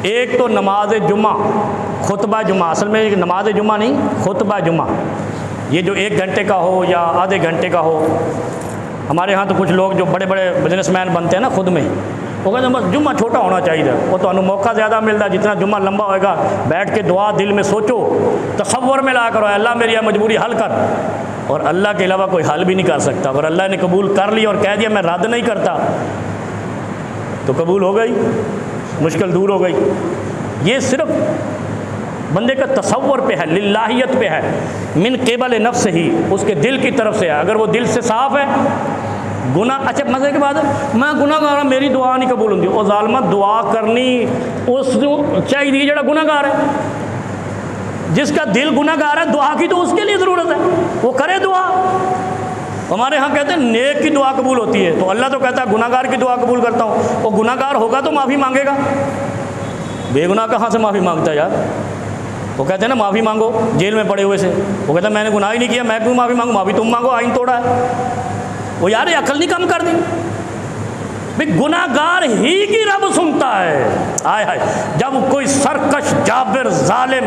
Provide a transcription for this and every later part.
एक तो नमाज जुम्मा, खुतबा जुम्मा, असल में नमाज जुम्मा नहीं, खुतबा जुम्मा, ये जो 1 घंटे का हो या आधे घंटे का हो। हमारे यहाँ तो कुछ लोग जो बड़े बड़े बिजनेसमैन बनते हैं ना खुद में, वो कहते हैं बस जुम्मा छोटा होना चाहिए, वो तो मौका ज़्यादा मिलता, जितना जुम्मा लंबा होएगा बैठ के दुआ दिल में सोचो, तसव्वुर में ला करो अल्लाह मेरी यह मजबूरी हल कर, और अल्लाह के अलावा कोई हल भी नहीं कर सकता। अगर अल्लाह ने कबूल कर लिया और कह दिया मैं रद्द नहीं करता, तो कबूल हो गई, मुश्किल दूर हो गई। ये सिर्फ बंदे का तसव्वुर पे है, लिल्लाहियत पे है, मिन क़िबल नफ्स ही, उसके दिल की तरफ से है। अगर वो दिल से साफ़ है, गुनाह, अच्छा मज़े की बात है मैं गुनाहगार, मेरी दुआ नहीं कबूल होती, और ज़ालिमा दुआ करनी उस चाहिए जड़ा गुनाहगार है। जिसका दिल गुनाहगार है दुआ की तो उसके लिए ज़रूरत है, वो करे दुआ। हमारे यहाँ कहते हैं नेक की दुआ कबूल होती है, तो अल्लाह तो कहता है गुनाहगार की दुआ कबूल करता हूँ। वो गुनाहगार होगा तो माफ़ी मांगेगा, बेगुनाह कहाँ से माफ़ी मांगता है यार। वो कहते हैं ना माफ़ी मांगो जेल में पड़े हुए से, वो कहता है मैंने गुनाह ही नहीं किया, मैं क्यों माफ़ी मांगू, माफ़ी तुम मांगो, आइन तोड़ा है। वो यार ये अकल नहीं कम कर दी भाई, गुनाहगार ही की रब सुनता है। आय हाय, जब कोई सरकश जाबिर जालिम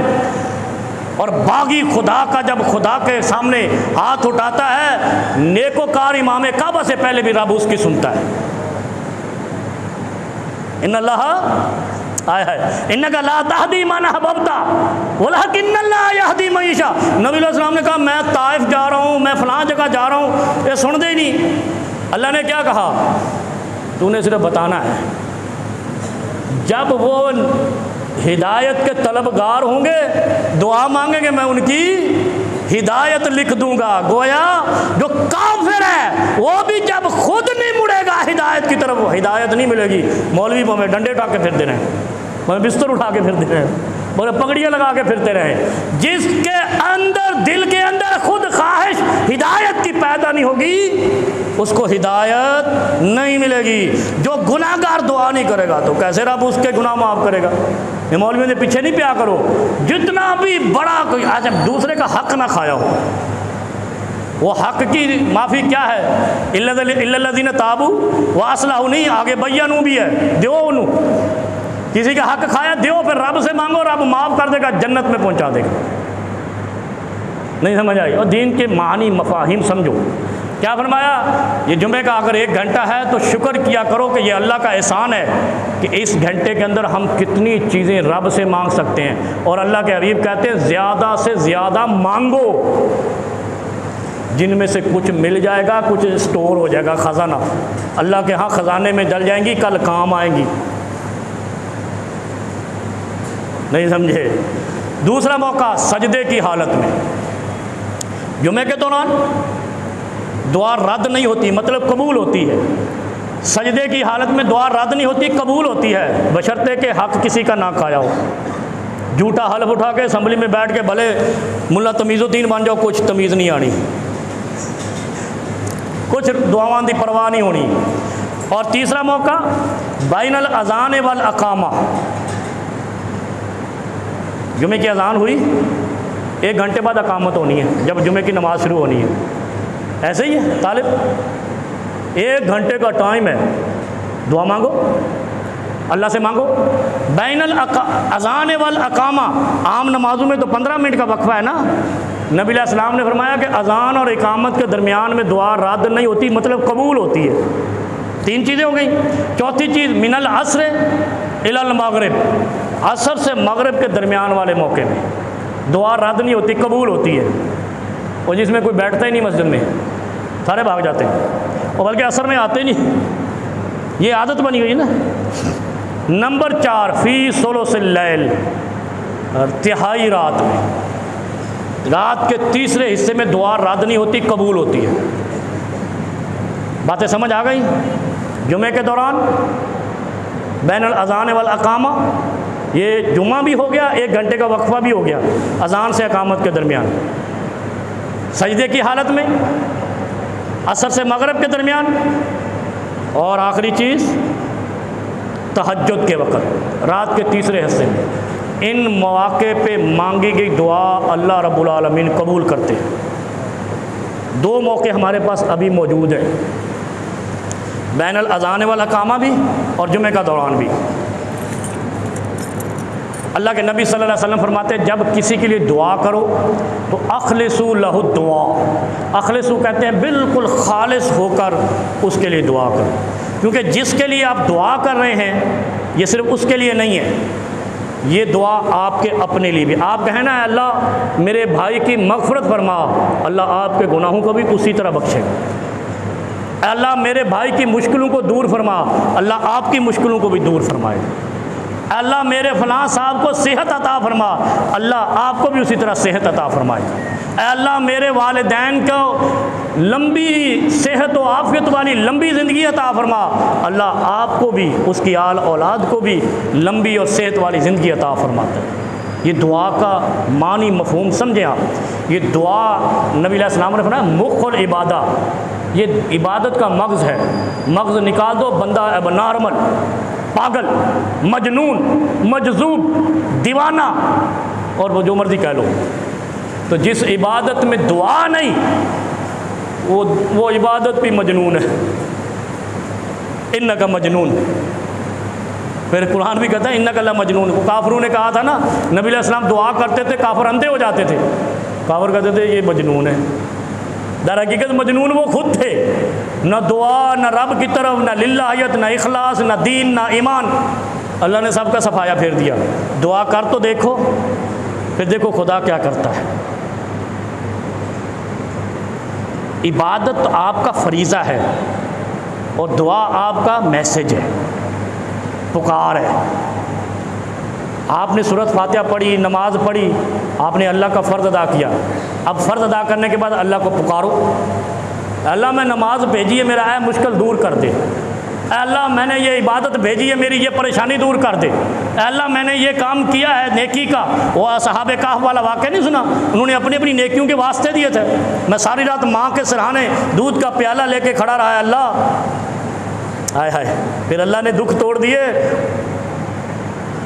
और बागी खुदा का जब खुदा के सामने हाथ उठाता है, नेकोकार इमाम काबा से पहले भी रब उसकी सुनता है। इन्नल्लाह आय है इन्नका ला तहदी मन अहबब्ता वलाकिन्नल्लाह यहदी मन यशा। नबी अलैहिस्सलाम ने कहा मैं ताइफ जा रहा हूँ, मैं फ़लाँ जगह जा रहा हूँ, ये सुन दे ही नहीं। अल्लाह ने क्या कहा, तूने सिर्फ बताना है। जब वो हिदायत के तलबगार होंगे, दुआ मांगेंगे, मैं उनकी हिदायत लिख दूंगा। गोया जो काफिर है वो भी जब खुद नहीं मुड़ेगा हिदायत की तरफ, हिदायत नहीं मिलेगी। मौलवी हमें डंडे उठा के फिरते रहे, हमें बिस्तर उठा के फिरते रहे, बोले पगड़ियाँ लगा के फिरते रहे। जिसके अंदर दिल के अंदर खुद ख्वाहिश हिदायत की पैदा नहीं होगी, उसको हिदायत नहीं मिलेगी। जो गुनाहगार दुआ नहीं करेगा तो कैसे रब उसके गुनाह माफ़ करेगा। ये मौलवी ने पीछे नहीं पिया करो, जितना भी बड़ा कोई आज दूसरे का हक ना खाया हो, वो हक की माफ़ी क्या है, इल्लल्लज़ीना ताबू व असलहू नहीं, आगे बय्यनू भी है, दो उन्हू किसी का हक खाया दो, फिर रब से मांगो, रब माफ़ कर देगा, जन्नत में पहुंचा देगा। नहीं समझ आई। और दीन के मानी मफाहिम समझो। क्या फरमाया, ये जुमे का अगर 1 घंटा है तो शुक्र किया करो कि ये अल्लाह का एहसान है कि इस घंटे के अंदर हम कितनी चीज़ें रब से मांग सकते हैं। और अल्लाह के हबीब कहते हैं ज़्यादा से ज़्यादा मांगो, जिनमें से कुछ मिल जाएगा, कुछ स्टोर हो जाएगा, ख़जाना अल्लाह के यहाँ ख़जाने में डल जाएंगी, कल काम आएंगी। नहीं समझे। दूसरा मौका सजदे की हालत में, जुमे के दौरान दुआ रद्द नहीं होती, मतलब कबूल होती है। सजदे की हालत में दुआ रद्द नहीं होती, कबूल होती है, बशर्ते के हक किसी का ना खाया हो। झूठा हल्फ उठा के असम्बली में बैठ के भले मुल्ला तमीज़ुद्दीन बन जाओ, कुछ तमीज़ नहीं आनी, कुछ दुआवां दी परवाह नहीं होनी। और तीसरा मौका बैनल अज़ान वल अकामा, जुमे की अज़ान हुई 1 घंटे बाद अकामत होनी है, जब जुमे की नमाज़ शुरू होनी है। ऐसे ही है तालिब, 1 घंटे का टाइम है, दुआ मांगो, अल्लाह से मांगो। बैनल अज़ान वल अकामा, आम नमाजों में तो 15 मिनट का वक्फा है ना। नबी अलैहिस्सलाम ने फरमाया कि अज़ान और इकामत के दरमियान में दुआ रद्द नहीं होती, मतलब कबूल होती है। 3 चीज़ें हो गई। चौथी चीज़ मिनल अस्र इलल मगरिब, असर से मगरिब के दरमियान वाले मौके में दुआ रद्द नहीं होती, कबूल होती है। और जिसमें कोई बैठता ही नहीं मस्जिद में, सारे भाग जाते हैं, और बल्कि असर में आते नहीं, ये आदत बनी हुई ना। नंबर 4 फ़ी सुलुसिल लैल, तिहाई रात में, रात के तीसरे हिस्से में दुआ रद्द नहीं होती, कबूल होती है। बातें समझ आ गई। जुमे के दौरान बैनल अज़ान वल अकामा, ये जुमा भी हो गया, 1 घंटे का वक्फा भी हो गया अज़ान से अकामत के दरमियान। सजदे की हालत में, असर से मगरिब के दरमियान, और आखिरी चीज़ तहज्जुद के वक़्त, रात के तीसरे हिस्से में। इन मौके पे मांगी गई दुआ अल्लाह रब्बुल आलमीन कबूल करते हैं। 2 मौके हमारे पास अभी मौजूद हैं, बैनल अज़ान वल अकामा भी और जुमे का दौरान भी। अल्लाह के नबी सल्लल्लाहु अलैहि वसल्लम फरमाते हैं जब किसी के लिए दुआ करो तो अखलिसू लहु दुआ, अखलिसू कहते हैं बिल्कुल खालिस होकर उसके लिए दुआ करो, क्योंकि जिसके लिए आप दुआ कर रहे हैं ये सिर्फ उसके लिए नहीं है, ये दुआ आपके अपने लिए भी। आप कहें ना अल्लाह मेरे भाई की मग़फ़िरत फरमा, अल्लाह आपके गुनाहों को भी उसी तरह बख्शेगा। अल्लाह मेरे भाई की मुश्किलों को दूर फरमा, अल्लाह आपकी मुश्किलों को भी दूर फरमाएगा। अल्लाह मेरे फ़लाँ साहब को सेहत अता फरमा, अल्लाह आपको भी उसी तरह सेहत अता फरमाएगा। अल्लाह मेरे वालिदैन को लंबी सेहत व आफ़ियत वाली लंबी ज़िंदगी अता फरमा, अल्लाह आपको भी उसकी आल औलाद को भी लंबी और सेहत वाली ज़िंदगी अता फरमाता है। ये दुआ का मानी मफ़हूम समझें आप। ये दुआ नबी अलैहि सलाम ने फरमाया मुख़्ल इबादा, ये इबादत का मग़ज़ है। मग़ज़ निकाल दो, बंदा नॉर्मल, पागल, मजनून, मजजूब, दीवाना और वो जो मर्ज़ी कह लो। तो जिस इबादत में दुआ नहीं वो इबादत भी मजनून है। इन्नका मजनून, फिर कुरान भी कहता है इन्नका ला मजनून। काफिरों ने कहा था ना नबी अलैहि सलाम दुआ करते थे, काफिर अंधे हो जाते थे, काफिर कहते थे ये मजनून है। दर हकीकत मजनून वो खुद थे। न दुआ, न रब की तरफ, न लिल्लाहियत, न इखलास, न दीन, न ईमान। अल्लाह ने सबका सफाया फेर दिया। दुआ कर तो देखो, फिर देखो खुदा क्या करता है। इबादत आपका फरीज़ा है और दुआ आपका मैसेज है, पुकार है। आपने सूरत फातिहा पढ़ी, नमाज पढ़ी, आपने अल्लाह का फ़र्ज़ अदा किया। अब फ़र्ज़ अदा करने के बाद अल्लाह को पुकारो, अल्लाह मैं नमाज भेजी है, मेरा मुश्किल दूर कर दे। अल्लाह मैंने ये इबादत भेजी है, मेरी ये परेशानी दूर कर दे। अल्लाह मैंने ये काम किया है नेकी का, वो असहाबे कहफ वाला वाक़या नहीं सुना, उन्होंने अपनी अपनी नेकियों के वास्ते दिए थे। मैं सारी रात माँ के सिरहाने दूध का प्याला लेके खड़ा रहा है, अल्लाह हाय हाय। फिर अल्लाह ने दुख तोड़ दिए,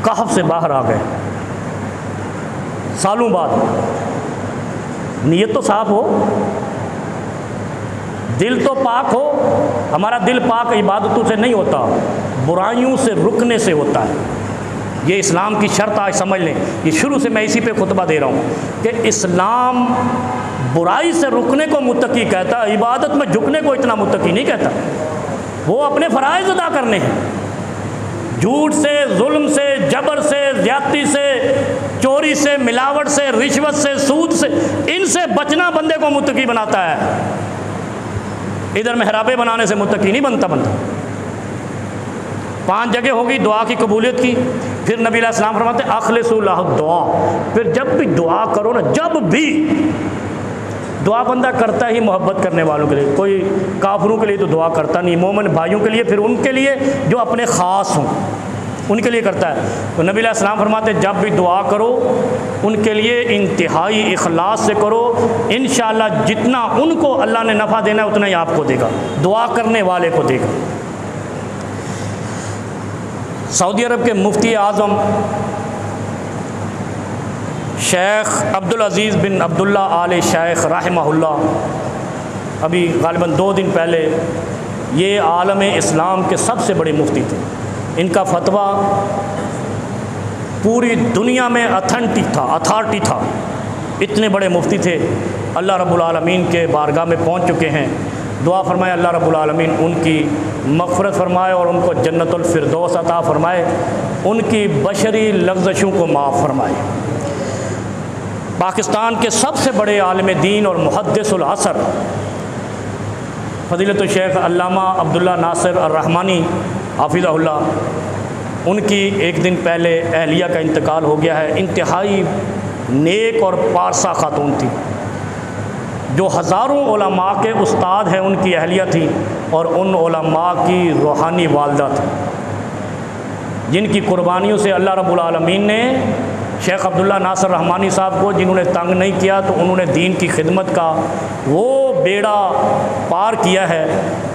कहफ से बाहर आ गए सालों बाद। नीयत तो साफ हो, दिल तो पाक हो। हमारा दिल पाक इबादतों से नहीं होता, बुराइयों से रुकने से होता है। ये इस्लाम की शर्त आज समझ लें। ये शुरू से मैं इसी पे खुतबा दे रहा हूँ कि इस्लाम बुराई से रुकने को मुत्तकी कहता है, इबादत में झुकने को इतना मुत्तकी नहीं कहता। वो अपने फ़राइज़ अदा करने हैं। झूठ से, जुल्म से, जबर से, ज़्यादती से, चोरी से, मिलावट से, रिश्वत से, सूद से, इनसे बचना बंदे को मुत्तकी बनाता है। इधर मेहराबे बनाने से मुत्तकी नहीं बनता बंदा। 5 जगह होगी दुआ की कबूलियत की। फिर नबी अलैहि सलाम फरमाते अखलिसू लहु दुआ। फिर जब भी दुआ करो ना, जब भी दुआ बंदा करता ही मोहब्बत करने वालों के लिए, कोई काफिरों के लिए तो दुआ करता नहीं, मोमिन भाइयों के लिए, फिर उनके लिए जो अपने ख़ास हों उनके लिए करता है। तो नबी अलैहि सलाम फरमाते जब भी दुआ करो उनके लिए इंतहाई इखलास से करो, इंशाअल्लाह जितना उनको अल्लाह ने नफ़ा देना है उतना ही आपको देगा, दुआ करने वाले को देगा। सऊदी अरब के मुफ्ती आज़म शेख अब्दुल अज़ीज़ बिन अब्दुल्ला आल शेख रहमहुल्लाह अभी ग़ालिबन 2 दिन पहले ये आलम इस्लाम के सबसे बड़े मुफ्ती थे। इनका फतवा पूरी दुनिया में अथॉरिटी था। इतने बड़े मुफ्ती थे। अल्लाह रब्बुल आलमीन के बारगाह में पहुंच चुके हैं। दुआ फरमाए अल्लाह रब्बुल आलमीन उनकी मग़फ़िरत फरमाए और उनको जन्नतुल फ़िरदौस अता फरमाए, उनकी बशरी लग़ज़शों को माफ़ फरमाए। पाकिस्तान के सबसे बड़े आलिम दीन और मुहद्दिसुल असर फ़ज़ीलतुल शेख अल्लामा अब्दुल्ला नासिर अर्रहमानी हाफ़िज़हुल्लाह, उनकी एक दिन पहले अहलिया का इंतकाल हो गया है। इंतहाई नेक और पारसा खातून थी, जो हज़ारों उलमा के उस्ताद हैं उनकी अहलिया थी, और उन उलमा की रूहानी वालदा थी, जिनकी कुर्बानियों से अल्लाह रब्बुल आलमीन ने शेख अब्दुल्ला नासिर रहमानी साहब को, जिन्होंने तंग नहीं किया तो उन्होंने दीन की खिदमत का वो बेड़ा पार किया है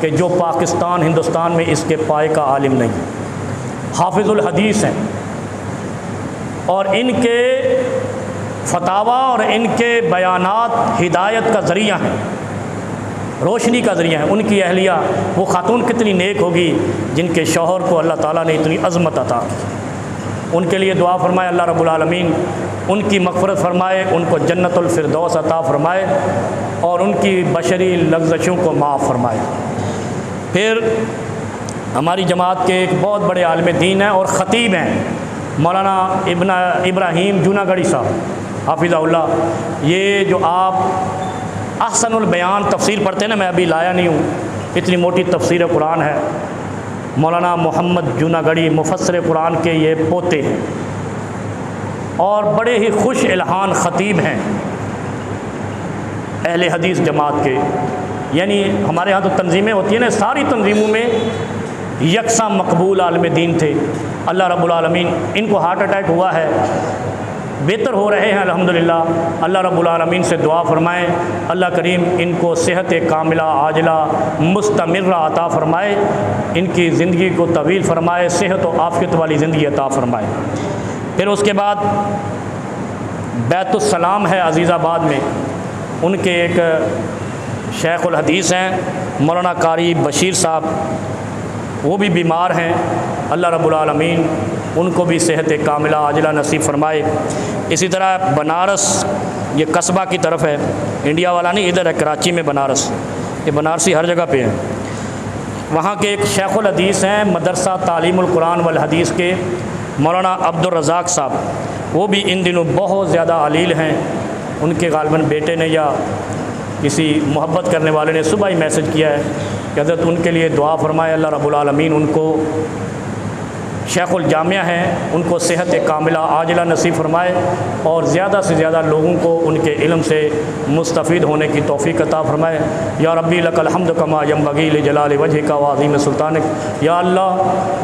कि जो पाकिस्तान हिंदुस्तान में इसके पाए का आलिम नहीं। हाफिज़ुल हदीस हैं और इनके फतावा और इनके बयानात हिदायत का ज़रिया हैं, रोशनी का ज़रिया है। उनकी अहलिया वो खातून कितनी नेक होगी जिनके शौहर को अल्लाह ताला ने इतनी अज़मत अता की। उनके लिए दुआ फरमाए अल्लाह रब्बुल आलमीन उनकी मग़फ़िरत फ़रमाए, उनको जन्नतुल फ़िरदौस अता फ़रमाए और उनकी बशरी लग़्ज़शों को माफ़ फ़रमाए। फिर हमारी जमात के एक बहुत बड़े आलिम दीन हैं और ख़तीब हैं मौलाना इब्राहीम जूनागढ़ी साहब हाफ़िज़हुल्लाह। ये जो आप अहसनुल बयान तफ़सीर पढ़ते हैं ना, मैं अभी लाया नहीं हूँ, इतनी मोटी तफ़सीर कुरान है। मौलाना मोहम्मद जूनागढ़ी मुफस्सिर कुरान के ये पोते हैं और बड़े ही खुश इल्हान ख़तीब हैं अहले हदीस जमात के। यानी हमारे यहाँ तो तंजीमें होती हैं ना, सारी तंजीमों में यकसा मकबूल आलिम दीन थे। अल्लाह रब्बुल आलमीन, इनको हार्ट अटैक हुआ है, बेहतर हो रहे हैं अल्हम्दुलिल्लाह। अल्लाह रब्बुल आलमीन से दुआ फरमाएँ अल्लाह करीम इनको सेहत कामिला आजिला मुस्तमिर्रा अता फ़रमाए, इनकी ज़िंदगी को तवील फ़रमाए, सेहत व आफ़ियत वाली ज़िंदगी अता फ़रमाए। फिर उसके बाद बैतुस्सलाम है अज़ीज़ाबाद में, उनके एक शेखुल हदीस हैं मौलाना कारी बशीर साहब, वो भी बीमार हैं। अल्लाह रब्बुल आलमीन उनको भी सेहत कामिला आजिला नसीब फ़रमाए। इसी तरह बनारस, ये कस्बा की तरफ है, इंडिया वाला नहीं, इधर है कराची में बनारस, ये बनारसी हर जगह पे है। वहाँ के एक शेखुल हदीस हैं मदरसा तालीमुल कुरान वल हदीस के मौलाना अब्दुल रज़ाक साहब, वो भी इन दिनों बहुत ज़्यादा अलील हैं। उनके गालिबन बेटे ने या किसी मोहब्बत करने वाले ने सुबह ही मैसेज किया है कि हज़रत उनके लिए दुआ फरमाए, अल्लाह रब्बुल आलमीन उनको, शेखुल जामिया हैं, उनको सेहत कामिला आजिला नसीब फरमाए और ज़्यादा से ज़्यादा लोगों को उनके इल्म से मुस्तफ़ीद होने की तौफ़ीक़ अता फ़रमाए। या रब्बी लकल हम्द कमा यंबग़ी लिजलाल वजहिका व अज़ीम सुल्तानिक। या अल्लाह,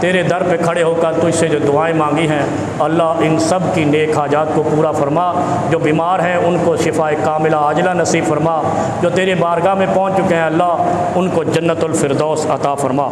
तेरे दर पे खड़े होकर तुझसे जो दुआएं मांगी हैं, अल्लाह इन सब की नेक हाजात को पूरा फरमा। जो बीमार हैं उनको शिफ़ा कामिला आजिला नसीब फरमा। जो तेरे बारगाह में पहुँच चुके हैं अल्लाह, उनको जन्नतुल फ़िरदौस अता फ़रमा।